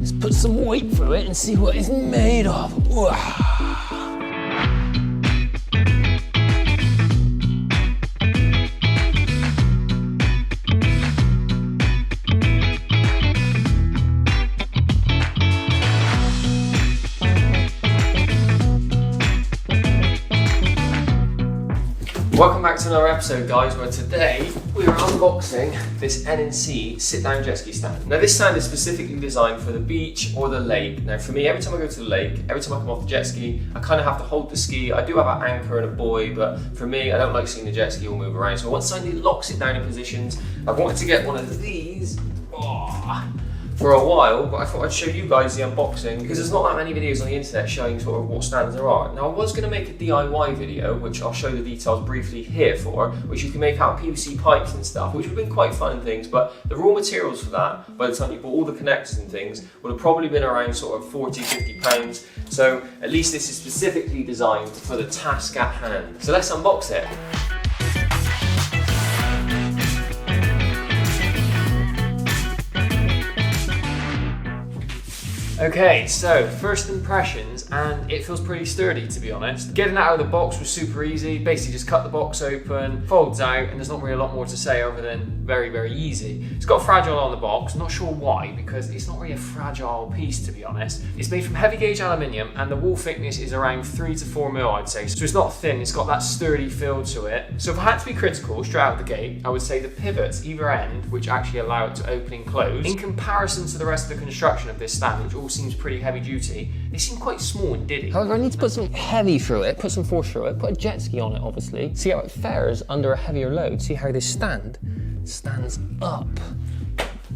Let's put some weight through it and see what it's made of. Welcome back to another episode, guys, where today we are unboxing this N&C Sit Down Jetski stand. Now this stand is specifically designed for the beach or the lake. Now for me, every time I go to the lake, every time I come off the jet ski, I kind of have to hold the ski. I do have an anchor and a buoy, but for me, I don't like seeing the jet ski all move around. So once somebody locks it down in positions, I've wanted to get one of these for a while, but I thought I'd show you guys the unboxing because there's not that many videos on the internet showing sort of what stands there are. Now I was going to make a DIY video, which I'll show the details briefly here for, which you can make out of PVC pipes and stuff, which would have been quite fun and things, but the raw materials for that, by the time you bought all the connectors and things, would have probably been around sort of 40, 50 pounds. So at least this is specifically designed for the task at hand. So let's unbox it. Okay, so first impressions, and it feels pretty sturdy, to be honest. Getting it out of the box was super easy. Basically just cut the box open, folds out, and there's not really a lot more to say other than very, very easy. It's got fragile on the box, not sure why, because it's not really a fragile piece, to be honest. It's made from heavy gauge aluminium, and the wall thickness is around 3 to 4 mil, I'd say. So it's not thin, it's got that sturdy feel to it. So if I had to be critical straight out the gate, I would say the pivots either end, which actually allow it to open and close, in comparison to the rest of the construction of this stand, which all seems pretty heavy duty, they seem quite small and diddy. However, I need to put some heavy through it, put some force through it, put a jet ski on it, obviously. See how it fares under a heavier load. See how this stands up.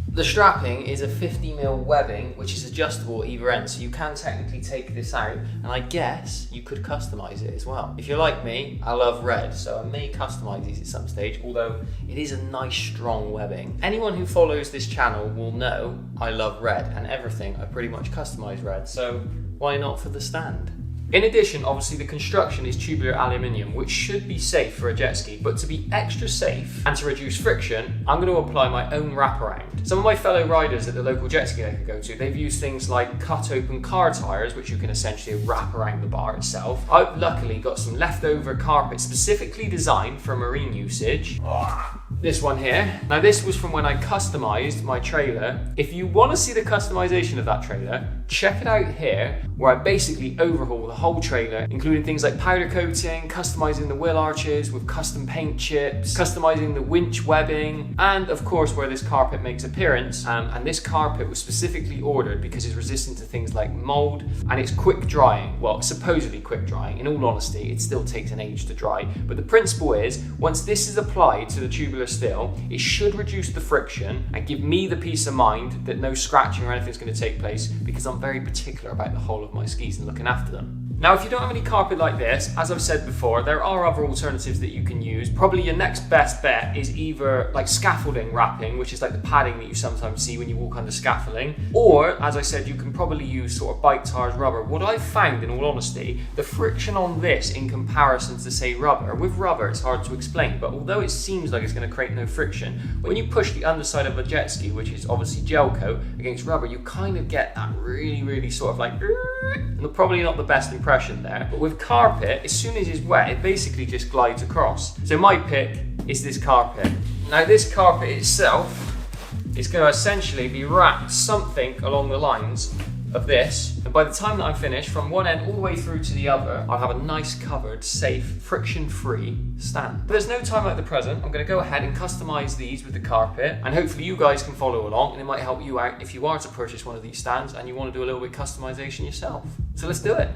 The strapping is a 50mm webbing, which is adjustable at either end, so you can technically take this out, and I guess you could customize it as well. If you're like me, I love red, so I may customize these at some stage, although it is a nice strong webbing. Anyone who follows this channel will know I love red, and everything I pretty much customize red, so why not for the stand? In addition, obviously the construction is tubular aluminium, which should be safe for a jet ski, but to be extra safe and to reduce friction, I'm going to apply my own wraparound. Some of my fellow riders at the local jet ski I could go to, they've used things like cut open car tires, which you can essentially wrap around the bar itself. I've luckily got some leftover carpet specifically designed for marine usage. This one here. Now this was from when I customized my trailer. If you want to see the customization of that trailer, check it out here, where I basically overhaul the whole trailer, including things like powder coating, customizing the wheel arches with custom paint chips, customizing the winch webbing, and of course where this carpet makes appearance. And this carpet was specifically ordered because it's resistant to things like mould, and it's quick drying. Well, supposedly quick drying. In all honesty, it still takes an age to dry. But the principle is, once this is applied to the tubular steel, it should reduce the friction and give me the peace of mind that no scratching or anything's going to take place, because I'm very particular about the whole of my skis and looking after them. Now, if you don't have any carpet like this, as I've said before, there are other alternatives that you can use. Probably your next best bet is either like scaffolding wrapping, which is like the padding that you sometimes see when you walk under scaffolding, or, as I said, you can probably use sort of bike tires rubber. What I've found, in all honesty, the friction on this in comparison to, say, rubber, with rubber it's hard to explain, but although it seems like it's going to create no friction, when you push the underside of a jet ski, which is obviously gel coat, against rubber, you kind of get that really, really sort of like, and probably not the best impression there. But with carpet, as soon as it's wet, it basically just glides across. So my pick is this carpet. Now this carpet itself is going to essentially be wrapped something along the lines of this, and by the time that I'm finished, from one end all the way through to the other, I'll have a nice covered, safe, friction-free stand. But there's no time like the present. I'm going to go ahead and customize these with the carpet, and hopefully you guys can follow along, and it might help you out if you are to purchase one of these stands and you want to do a little bit of customization yourself. So let's do it.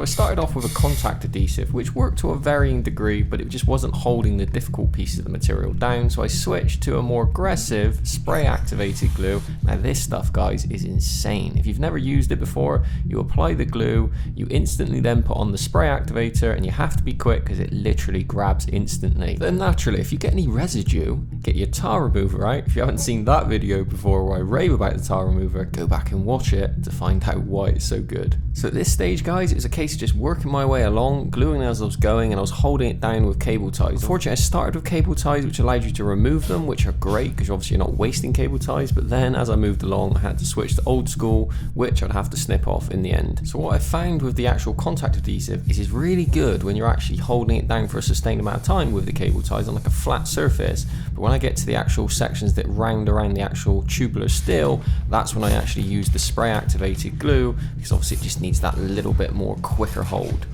So I started off with a contact adhesive, which worked to a varying degree, but it just wasn't holding the difficult pieces of the material down. So I switched to a more aggressive spray activated glue. Now this stuff, guys, is insane. If you've never used it before, you apply the glue, you instantly then put on the spray activator, and you have to be quick because it literally grabs instantly. Then naturally, if you get any residue, get your tar remover out. If you haven't seen that video before where I rave about the tar remover, go back and watch it to find out why it's so good. So at this stage, guys, it was a case of just working my way along, gluing as I was going, and I was holding it down with cable ties. Unfortunately, I started with cable ties, which allowed you to remove them, which are great because obviously you're not wasting cable ties. But then as I moved along, I had to switch to old school, which I'd have to snip off in the end. So what I found with the actual contact adhesive is it's really good when you're actually holding it down for a sustained amount of time with the cable ties on like a flat surface. But when I get to the actual sections that round around the actual tubular steel, that's when I actually use the spray activated glue, because obviously it just needs that little bit more quicker hold.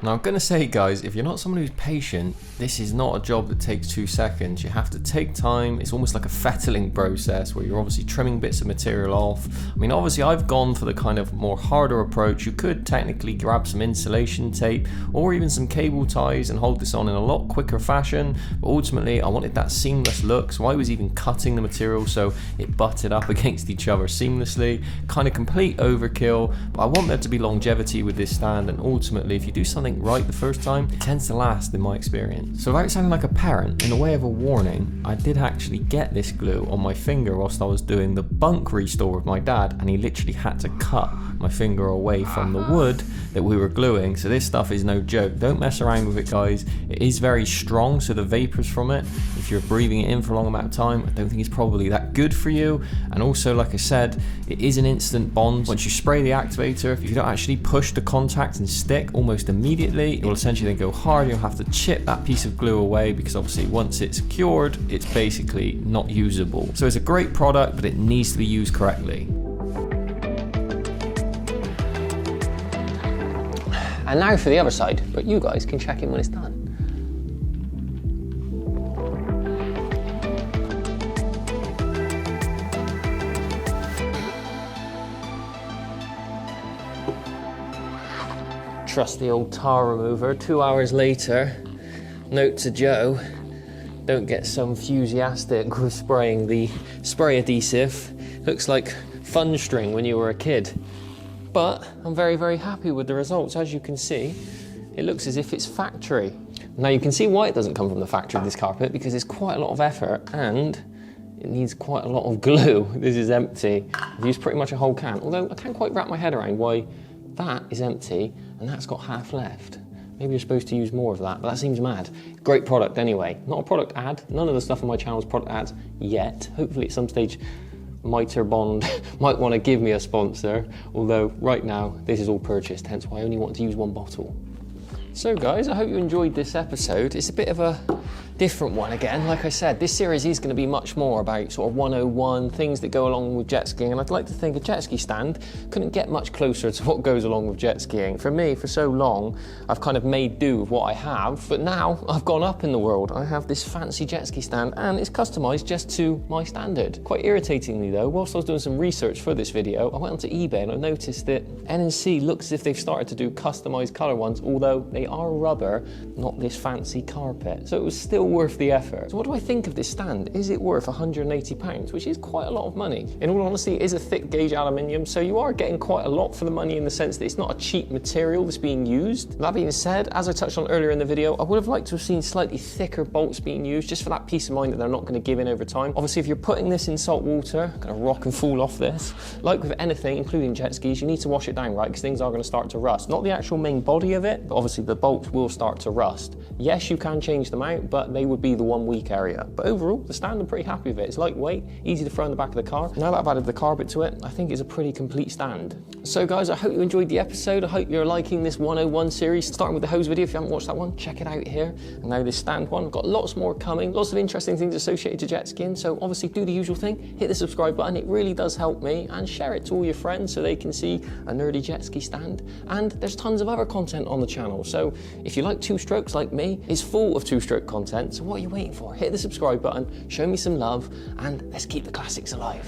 Now I'm gonna say, guys, if you're not someone who's patient, this is not a job that takes 2 seconds. You have to take time. It's almost like a fettling process where you're obviously trimming bits of material off. I mean, obviously I've gone for the kind of more harder approach. You could technically grab some insulation tape or even some cable ties and hold this on in a lot quicker fashion, but ultimately I wanted that seamless look, so I was even cutting the material so it butted up against each other seamlessly. Kind of complete overkill, but I want there to be longevity with this stand, and ultimately if you do something right the first time, it tends to last in my experience. So without sounding like a parent, in the way of a warning, I did actually get this glue on my finger whilst I was doing the bunk restore with my dad, and he literally had to cut my finger away from the wood that we were gluing. So this stuff is no joke. Don't mess around with it, guys. It is very strong, so the vapors from it, if you're breathing it in for a long amount of time, I don't think it's probably that good for you. And also, like I said, it is an instant bond. Once you spray the activator, if you don't actually push the contact and stick almost immediately, it will essentially then go hard. You'll have to chip that piece of glue away because obviously once it's cured, it's basically not usable. So it's a great product, but it needs to be used correctly. And now for the other side, but you guys can check in when it's done. Trusty old tar remover. 2 hours later, note to Joe, don't get so enthusiastic with spraying the spray adhesive. Looks like fun string when you were a kid. But I'm very, very happy with the results. As you can see, it looks as if it's factory. Now you can see why it doesn't come from the factory, this carpet, because it's quite a lot of effort and it needs quite a lot of glue. This is empty. I've used pretty much a whole can, although I can't quite wrap my head around why that is empty and that's got half left. Maybe you're supposed to use more of that, but that seems mad. Great product anyway. Not a product ad. None of the stuff on my channel is product ads yet. Hopefully at some stage, Mitre Bond might want to give me a sponsor, although right now this is all purchased, hence why I only want to use one bottle. So guys, I hope you enjoyed this episode. It's a bit of a different one again. Like I said, this series is going to be much more about sort of 101, things that go along with jet skiing, and I'd like to think a jet ski stand couldn't get much closer to what goes along with jet skiing. For me, for so long, I've kind of made do with what I have, but now I've gone up in the world. I have this fancy jet ski stand and it's customised just to my standard. Quite irritatingly though, whilst I was doing some research for this video, I went onto eBay and I noticed that N&C looks as if they've started to do customised colour ones, although they are rubber, not this fancy carpet. So it was still worth the effort. So what do I think of this stand? Is it worth £180, which is quite a lot of money? In all honesty, it is a thick gauge aluminium, so you are getting quite a lot for the money in the sense that it's not a cheap material that's being used. That being said, as I touched on earlier in the video, I would have liked to have seen slightly thicker bolts being used, just for that peace of mind that they're not going to give in over time. Obviously, if you're putting this in salt water, going to rock and fall off this, like with anything, including jet skis, you need to wash it down right, because things are going to start to rust. Not the actual main body of it, but obviously the bolts will start to rust. Yes, you can change them out, but they would be the one weak area. But overall, the stand, I'm pretty happy with it. It's lightweight, easy to throw in the back of the car. Now that I've added the carpet to it, I think it's a pretty complete stand. So guys, I hope you enjoyed the episode. I hope you're liking this 101 series, starting with the hose video. If you haven't watched that one, check it out here. And now this stand one, I've got lots more coming, lots of interesting things associated to jet skiing. So obviously do the usual thing, hit the subscribe button. It really does help me, and share it to all your friends so they can see a nerdy jet ski stand. And there's tons of other content on the channel. So if you like two strokes like me, it's full of two-stroke content. So what are you waiting for? Hit the subscribe button, show me some love, and let's keep the classics alive.